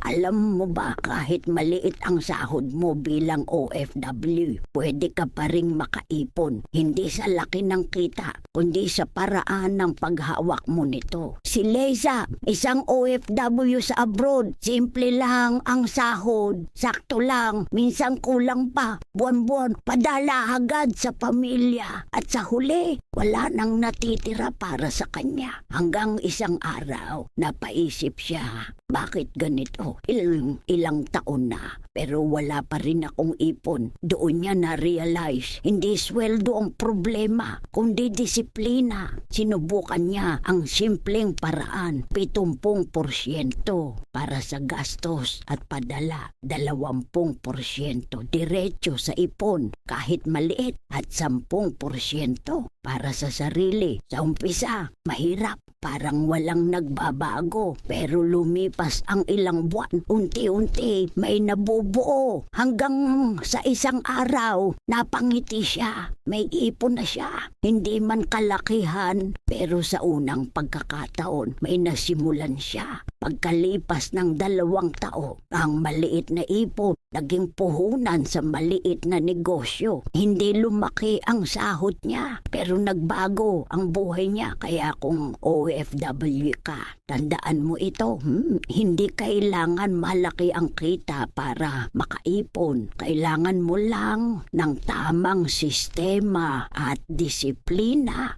Alam mo ba, kahit maliit ang sahod mo bilang OFW, pwede ka pa ring makaipon. Hindi sa laki ng kita, kundi sa paraan ng paghawak mo nito. Si Leza, isang OFW sa abroad. Simple lang ang sahod. Sakto lang, minsan kulang pa. Buwan-buwan, padala agad sa pamilya. At sa huli, wala nang natitira para sa kanya. Hanggang isang araw, napaisip siya, bakit ganito? Ilang taon na, pero wala pa rin akong ipon. Doon niya na-realize, hindi sweldo ang problema, kundi disiplina. Sinubukan niya ang simpleng paraan, 70% para sa gastos at padala, 20% diretso sa ipon, kahit maliit, at 10% para sa sarili. Sa umpisa, mahirap. Parang walang nagbabago, pero lumipas ang ilang buwan, unti-unti may nabubuo. Hanggang sa isang araw, napangiti siya. May ipon na siya. Hindi man kalakihan, pero sa unang pagkakataon, may nasimulan siya. Pagkalipas ng 2 taon, ang maliit na ipon naging puhunan sa maliit na negosyo. Hindi lumaki ang sahod niya, pero nagbago ang buhay niya. Kaya kung OFW ka, tandaan mo ito, hindi kailangan malaki ang kita para makaipon. Kailangan mo lang ng tamang sistema at disiplina.